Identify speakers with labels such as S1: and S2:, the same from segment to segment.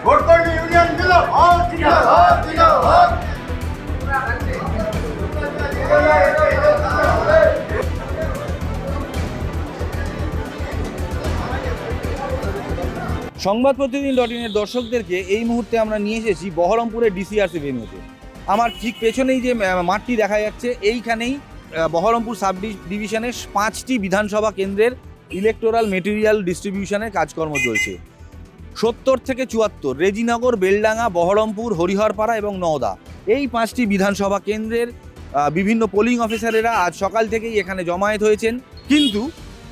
S1: ভোটকর্মী union জিন্দাবাদ জিন্দাবাদ জিন্দাবাদ।
S2: সংবাদ প্রতিদিন ডট-ইনের দর্শকদেরকে এই মুহূর্তে আমরা নিয়ে এসেছি বহরমপুরের ডিসিআরসি ভেন্যুতে। আমার ঠিক পেছনেই যে মাঠটি দেখা যাচ্ছে, এইখানেই বহরমপুর সাব ডিভিশনের 5টি বিধানসভা কেন্দ্রের ইলেকটোরাল মেটেরিয়াল ডিস্ট্রিবিউশনের কাজকর্ম চলছে। 70 থেকে 74 রেজিনগর, বেলডাঙ্গা, বহরমপুর, হরিহরপাড়া এবং নওদা, এই 5টি বিধানসভা কেন্দ্রের বিভিন্ন পোলিং অফিসারেরা আজ সকাল থেকেই এখানে জমায়েত হয়েছেন। কিন্তু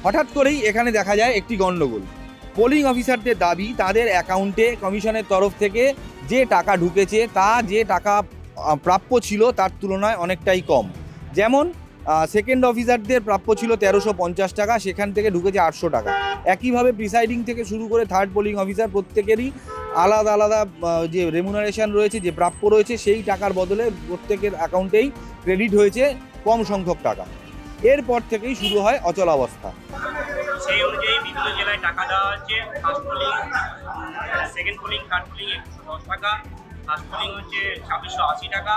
S2: হঠাৎ করেই এখানে দেখা যায় একটি গণ্ডগোল। পোলিং অফিসারদের দাবি তাদের অ্যাকাউন্টে কমিশনের তরফ থেকে যে টাকা ঢুকেছে তা যে টাকা প্রাপ্য ছিল তার তুলনায় অনেকটাই কম। যেমন সেকেন্ড অফিসারদের প্রাপ্য ছিল 1350 টাকা, সেখান থেকে ঢুকেছে 800 টাকা। একইভাবে প্রিসাইডিং থেকে শুরু করে থার্ড পোলিং অফিসার প্রত্যেকেরই আলাদা আলাদা যে রেমুনারেশন রয়েছে, যে প্রাপ্য রয়েছে, সেই টাকার বদলে প্রত্যেকের অ্যাকাউন্টেই ক্রেডিট হয়েছে কম সংখ্যক টাকা। এরপর থেকেই শুরু হয় অচলাবস্থা।
S3: সেই অনুযায়ী বিভিন্ন জেলায় টাকা দেওয়া হচ্ছে। First polling, second polling, third polling 110 টাকা, ফার্স্ট পোলিং হচ্ছে 2680 টাকা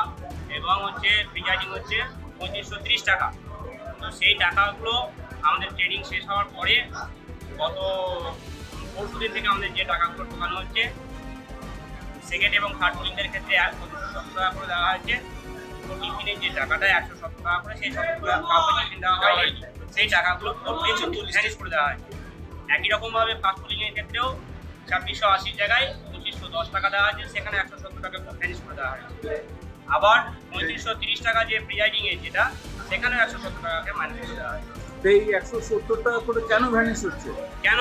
S3: এবং হচ্ছে প্রিজাইডিং হচ্ছে 2530 টাকা। তো সেই টাকাগুলো আমাদের ট্রেনিং শেষ হওয়ার পরে গত পরশু দিন থেকে আমাদের যে টাকাগুলো ঢোকানো হচ্ছে, সেকেন্ড এবং থার্ড পোলিংদের ক্ষেত্রে 270 টাকা করে দেওয়া হয়েছে। তো টিফিনের যে টাকাটা 170 টাকা করে, সেই 70 টাকা কাউকে টিফিন দেওয়া হয়নি, সেই টাকাগুলো ম্যানেজ করে দেওয়া হয়। একই রকমভাবে ফার্স্ট পোলিংয়ের ক্ষেত্রেও 2680 জায়গায় 2510 টাকা দেওয়া হয়েছে, সেখানে 170 টাকা ম্যানেজ করে দেওয়া হয়েছে। আবার 3530 টাকা যে প্রিজাইডিংয়ের যেটা, সেখানেও 170 টাকাকে ম্যানেজ করে দেওয়া হয়েছে।
S4: এই 170 টাকা করে কেন ভ্যানিশ হচ্ছে?
S3: কেন?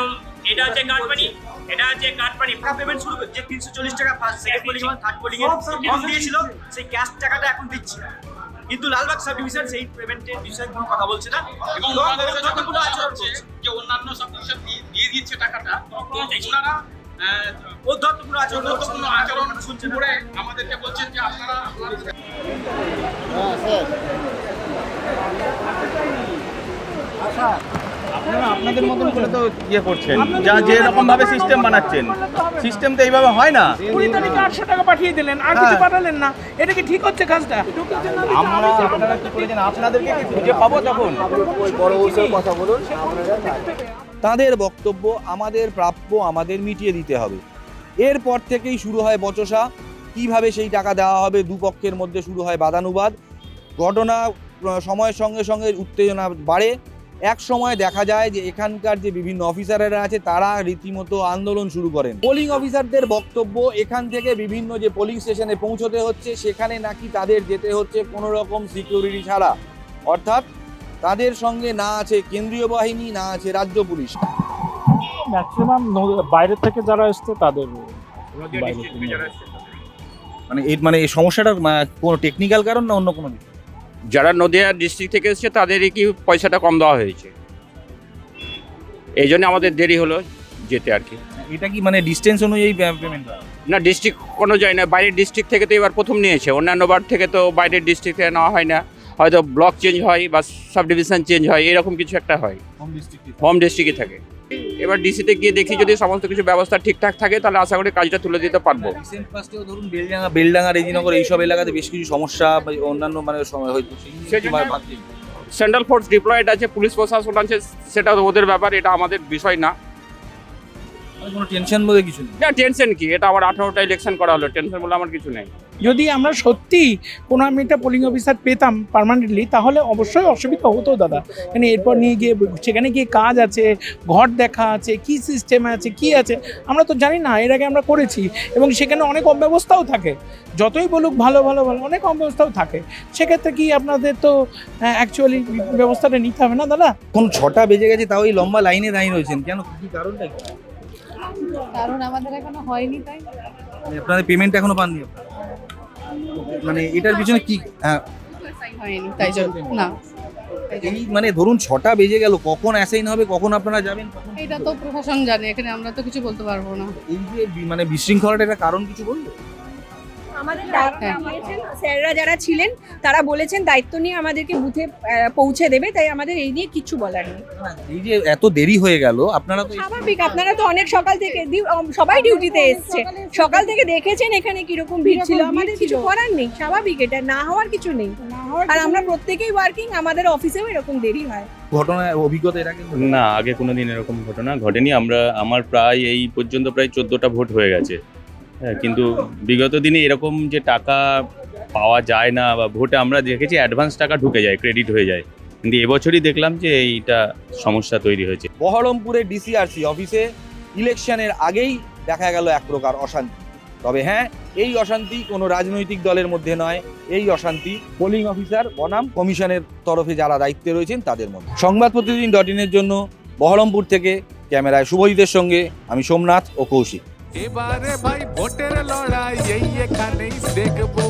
S3: এটা হচ্ছে কাটপানি, এটা হচ্ছে কাটপানি। পেমেন্ট শুরু করছে 340 টাকা ফার্স্ট, সেকেন্ড পোলিং এবং থার্ড পোলিং এর কম দিয়েছিল, সেই ক্যাশ টাকাটা এখন দিচ্ছে। কিন্তু লালবাগ সাব ডিভিশন সেই পেমেন্টের বিষয়ে কোনো কথা বলছে না এবং যতগুলো আচরণ করছে যে অন্যান্য সাব ডিভিশন দিয়ে দিচ্ছে টাকাটা, ওনারা অধ্যত্তপূর্ণ আচরণ শুনছে করে আমাদেরকে বলছেন যে আপনারা
S5: আপনারা আপনাদের মতন করে তো ইয়ে করছেন, যা যে রকম ভাবে সিস্টেম বানাচ্ছেন, সিস্টেম তো এইভাবে হয় না।
S6: 20 তারিখে 800 টাকা পাঠিয়ে দিলেন, আর কিছু পাঠালেন না, এটা কি ঠিক হচ্ছে কাজটা?
S5: আমরা আপনারা কি করেছেন, আপনাদেরকে কি খুঁজে পাবো তখন?
S2: তাদের বক্তব্য, আমাদের প্রাপ্য আমাদের মিটিয়ে দিতে হবে। এরপর থেকেই শুরু হয় বচসা। কিভাবে সেই টাকা দেওয়া হবে, দুপক্ষের মধ্যে শুরু হয় বাদানুবাদ। ঘটনা সময়ের সঙ্গে সঙ্গে উত্তেজনা বাড়ে। এক সময় দেখা যায় যে এখানকার যে বিভিন্ন অফিসারেরা আছে তারা রীতিমতো আন্দোলন শুরু করেন। পোলিং অফিসারদের বক্তব্য, এখান থেকে বিভিন্ন যে পোলিং স্টেশনে পৌঁছতে হচ্ছে সেখানে নাকি তাদের যেতে হচ্ছে কোনো রকম সিকিউরিটি ছাড়া, অর্থাৎ তাদের সঙ্গে না আছে কেন্দ্রীয় বাহিনী, না আছে রাজ্য পুলিশ।
S6: ম্যাক্সিমাম বাইরে থেকে যারা আসছে তাদের
S2: মানে এই সমস্যাটা কোনো টেকনিক্যাল কারণ না অন্য কোনো কিছু?
S7: যারা নদিয়া ডিস্ট্রিক্ট থেকে এসেছে তাদেরই কি পয়সাটা কম দেওয়া হয়েছে, এই জন্য আমাদের দেরি হলো যেতে আর কি।
S2: এটা কি মানে ডিস্টেন্স অনুযায়ী পেমেন্ট?
S7: না, ডিস্ট্রিক্ট কোনো যায় না, বাইরের ডিস্ট্রিক্ট থেকে তো এবার প্রথম নিয়েছে, অন্যান্য বার থেকে তো বাইরের ডিস্ট্রিক্ট থেকে নেওয়া হয় না, হয়তো ব্লক চেঞ্জ হয় বা সাব ডিভিশন চেঞ্জ হয়, এরকম কিছু একটা হয়, হোম ডিস্ট্রিক্টই থাকে। এবার ডিসিতে গিয়ে দেখি যদি সমস্ত কিছু ব্যবস্থা ঠিকঠাক থাকে তাহলে আশা করি কাজটা তুলে দিতে পারবো।
S2: রিসেন্ট পাস্টেও ধরুন বেলডাঙ্গা, রেজিনগর এইসব এলাকাতে বেশ কিছু সমস্যা বা অন্যান্য মানে হয়তো
S7: সেন্ট্রাল ফোর্স ডিপ্লয়েড আছে, পুলিশ প্রশাসন আছে, সেটা ওদের ব্যাপার, এটা আমাদের বিষয় না।
S2: কোনো টেনশন বলে কিছু নেই।
S7: না, টেনশন কি, এটা আমার 18টা ইলেকশন করা হলো, টেনশন বলে আমার কিছু নেই।
S6: যদি আমরা সত্যি কোনো আমি একটা পোলিং অফিসার পেতাম পার্মানেন্টলি, তাহলে অবশ্যই অসুবিধা হতো দাদা। মানে এরপর নিয়ে গিয়ে সেখানে গিয়ে কাজ আছে, ঘর দেখা আছে, কি সিস্টেম আছে, কি আছে আমরা তো জানি না। এর আগে আমরা করেছি এবং সেখানে অনেক অব্যবস্থাও থাকে, যতই বলুক ভালো ভালো ভালো অনেক অব্যবস্থাও থাকে। সেক্ষেত্রে কি আপনাদের তো অ্যাকচুয়ালি ব্যবস্থাটা নিতে হবে না দাদা?
S2: এখন 6টা বেজে গেছে, তাও এই লম্বা লাইনে দাঁড়িয়ে রয়েছেন কেন? কি কারণটা কি?
S8: কারণ আমাদের এখনো হয়নি, তাই
S2: মানে আপনাদের পেমেন্ট এখনো পাননি আপনারা? মানে এটার পিছনে কি
S8: হয়নি, তাই জন্য না।
S2: এই মানে ধরুন 6টা বেজে গেল, কখন অ্যাসাইন হবে, কখন আপনারা যাবেন?
S8: এটা তো প্রশাসন জানে, এখানে আমরা তো কিছু বলতে পারবো না।
S2: এই যে মানে বিশৃঙ্খলাটা, এটা কারণ কিছু বলবো?
S9: আমাদের দায়িত্ব নিয়েছেন স্যাররা যারা ছিলেন, তারা বলেছেন দায়িত্ব নিয়ে আমাদেরকে বুথে পৌঁছে দেবে, তাই আমাদের এই নিয়ে কিচ্ছু বলার নেই।
S2: এই যে এত দেরি হয়ে গেল, আপনারা তো
S9: স্বাভাবিক, আপনারা তো অনেক সকাল থেকে সবাই ডিউটিতে এসছে, সকাল থেকে দেখেছেন এখানে কিরকম ভিড় ছিল, আমাদের কিছু করার নেই, স্বাভাবিক, এটা না হওয়ার কিছু নেই। আর আমরা প্রত্যেকেই ওয়ার্কিং, আমাদের অফিসেও এরকম দেরি হয়।
S2: ঘটনা অভিজ্ঞতা এর আগে
S10: না, আগে কোনোদিন এরকম ঘটনা ঘটেনি। আমার প্রায় এই পর্যন্ত প্রায় 14টা ভোট হয়ে গেছে। হ্যাঁ, কিন্তু বিগত দিনে এরকম যে টাকা পাওয়া যায় না, বা ভোটে আমরা দেখেছি অ্যাডভান্স টাকা ঢুকে যায়, ক্রেডিট হয়ে যায়, কিন্তু এবছরই দেখলাম যে এইটা সমস্যা তৈরি হয়েছে।
S2: বহরমপুরের ডিসিআরসি অফিসে ইলেকশনের আগেই দেখা গেল এক প্রকার অশান্তি। তবে হ্যাঁ, এই অশান্তি কোনো রাজনৈতিক দলের মধ্যে নয়, এই অশান্তি পোলিং অফিসার বনাম কমিশনের তরফে যারা দায়িত্বে রয়েছেন তাদের মধ্যে। সংবাদ প্রতিদিন.in-এর জন্য বহরমপুর থেকে ক্যামেরায় শুভজিতের সঙ্গে আমি সোমনাথ ও কৌশিক।
S11: এবারে ভাই ভোটের লড়াই এই এখানেই দেখবো।